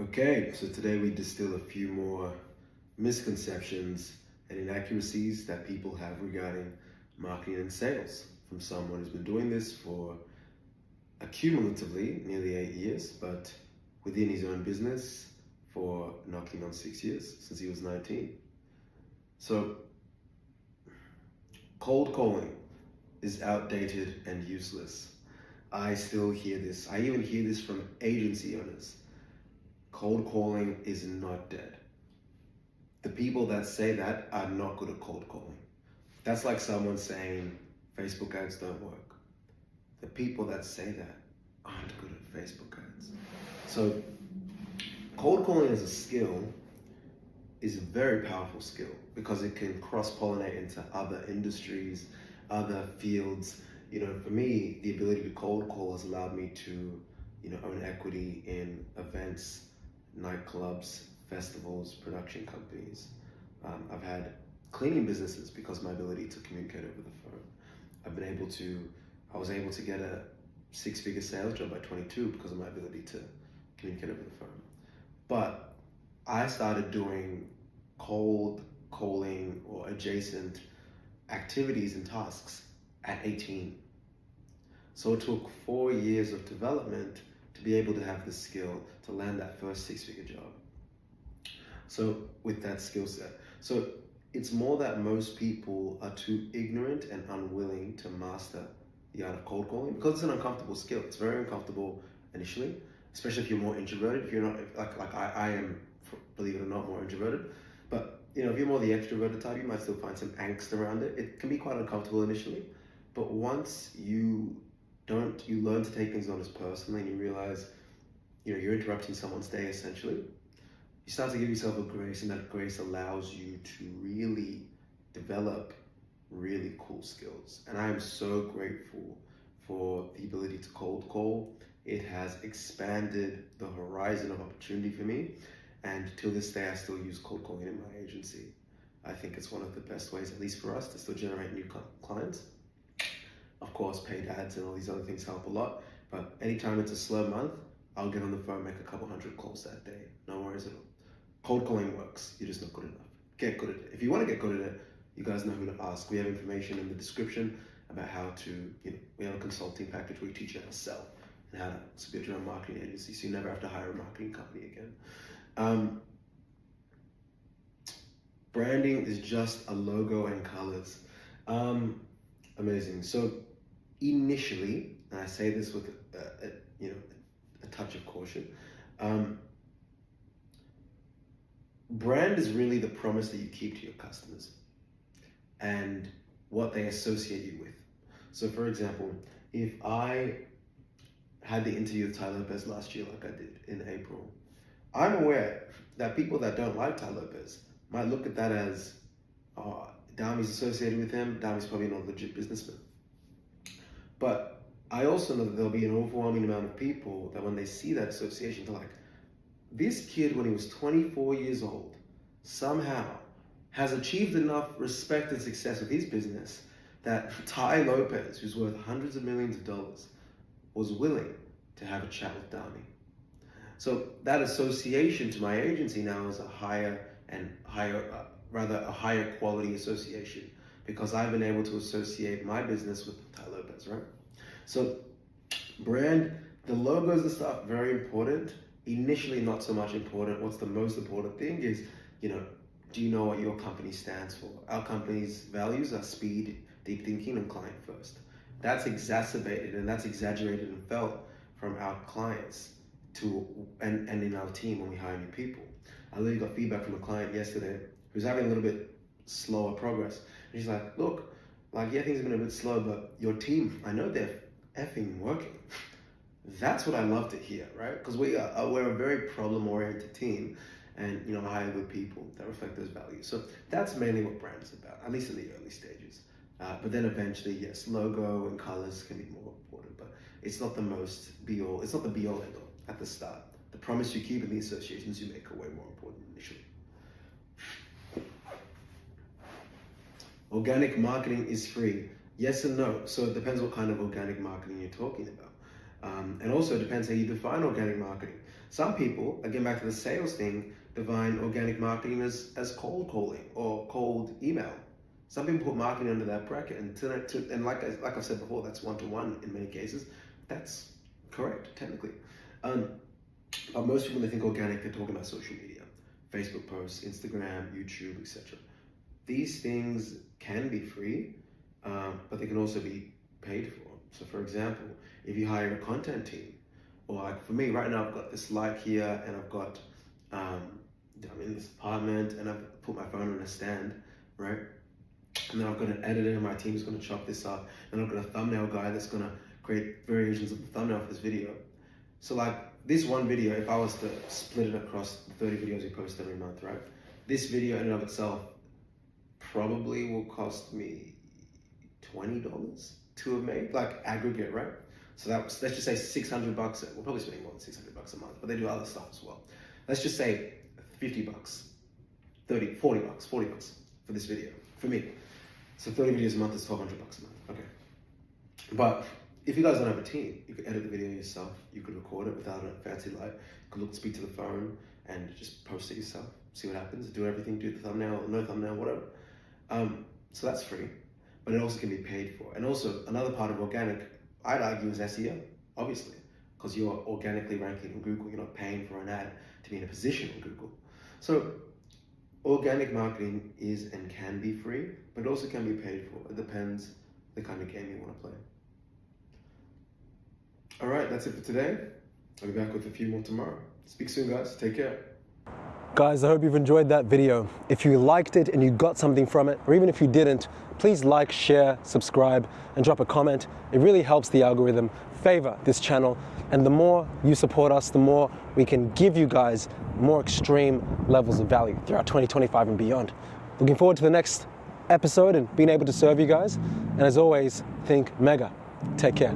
Okay, so today we distill a few more misconceptions and inaccuracies that people have regarding marketing and sales from someone who's been doing this for accumulatively nearly 8 years, but within his own business for knocking on 6 years since he was 19. So, cold calling is outdated and useless. I still hear this. I even hear this from agency owners. Cold calling is not dead. The people that say that are not good at cold calling. That's like someone saying Facebook ads don't work. The people that say that aren't good at Facebook ads. So cold calling as a skill is a very powerful skill because it can cross-pollinate into other industries, other fields. For me, the ability to cold call has allowed me to, own equity in events, nightclubs, festivals, production companies. I've had cleaning businesses because of my ability to communicate over the phone. I was able to get a six-figure sales job at 22 because of my ability to communicate over the phone. But I started doing cold calling or adjacent activities and tasks at 18. So it took 4 years of development to be able to have the skill to land that first six-figure job. So with that skill set. So it's more that most people are too ignorant and unwilling to master the art of cold calling because it's an uncomfortable skill. It's very uncomfortable initially, especially if you're more introverted. If you're not like I am, believe it or not, more introverted. But if you're more the extroverted type, you might still find some angst around it. It can be quite uncomfortable initially, but once you learn to take things not as personally, and you realize you're interrupting someone's day essentially. You start to give yourself a grace, and that grace allows you to really develop really cool skills. And I am so grateful for the ability to cold call. It has expanded the horizon of opportunity for me. And till this day, I still use cold calling in my agency. I think it's one of the best ways, at least for us, to still generate new clients. Of course, paid ads and all these other things help a lot. But anytime it's a slow month, I'll get on the phone, make a couple hundred calls that day. No worries at all. Cold calling works. You're just not good enough. Get good at it. If you want to get good at it, you guys know who to ask. We have information in the description about how to, we have a consulting package where we teach you how to sell and how to build your own marketing agency so you never have to hire a marketing company again. Branding is just a logo and colors. Amazing. So initially, and I say this with a touch of caution, brand is really the promise that you keep to your customers and what they associate you with. So for example, if I had the interview with Tai Lopez last year like I did in April, I'm aware that people that don't like Tai Lopez might look at that as, oh, Dami's associated with him, Dami's probably not a legit businessman. But I also know that there'll be an overwhelming amount of people that when they see that association, they're like, this kid, when he was 24 years old, somehow has achieved enough respect and success with his business that Tai Lopez, who's worth hundreds of millions of dollars, was willing to have a chat with Dami. So that association to my agency now is a higher quality association because I've been able to associate my business with Tai Lopez, right? So brand, the logos and stuff, very important. Initially, not so much important. What's the most important thing is, do you know what your company stands for? Our company's values are speed, deep thinking, and client first. That's exacerbated and that's exaggerated and felt from our clients and in our team when we hire new people. I literally got feedback from a client yesterday who's having a little bit slower progress. And she's like, look, yeah, things have been a bit slow, but your team, I know they're effing working. That's what I love to hear, right? Because we're a very problem-oriented team, and hire good people that reflect those values. So that's mainly what brand is about, at least in the early stages. But then eventually, yes, logo and colors can be more important, but it's not the most be-all. It's not the be-all end-all at the start. The promise you keep and the associations you make are way more important initially. Organic marketing is free. Yes and no. So it depends what kind of organic marketing you're talking about. And also it depends how you define organic marketing. Some people, again back to the sales thing, define organic marketing as cold calling or cold email. Some people put marketing under that bracket, and like I've said before, that's one-to-one in many cases. That's correct, technically. But most people, when they think organic, they're talking about social media, Facebook posts, Instagram, YouTube, etc. These things can be free, but they can also be paid for. So for example, if you hire a content team, or like for me right now, I've got this light here, and I've got, I'm in this apartment, and I've put my phone on a stand, right? And then I've got an editor, my team's gonna chop this up, and I've got a thumbnail guy that's gonna create variations of the thumbnail for this video. So like this one video, if I was to split it across the 30 videos we post every month, right? This video in and of itself probably will cost me $20 to have made, like aggregate, right? So let's just say $600. We're probably spending more than $600 a month, but they do other stuff as well. Let's just say $50, $30, $40 for this video, for me. So 30 videos a month is $1,200 a month, okay. But if you guys don't have a team, you could edit the video yourself, you could record it without a fancy light, you could speak to the phone and just post it yourself, see what happens, do everything, do the thumbnail, no thumbnail, whatever. So that's free, but it also can be paid for. And also another part of organic, I'd argue, is SEO, obviously, because you're organically ranking on Google, you're not paying for an ad to be in a position on Google. So organic marketing is and can be free, but it also can be paid for. It depends the kind of game you want to play. All right, that's it for today. I'll be back with a few more tomorrow. Speak soon, guys. Take care. Guys, I hope you've enjoyed that video. If you liked it and you got something from it, or even if you didn't, please like, share, subscribe, and drop a comment. It really helps the algorithm favor this channel. And the more you support us, the more we can give you guys more extreme levels of value throughout 2025 and beyond. Looking forward to the next episode and being able to serve you guys. And as always, think mega. Take care.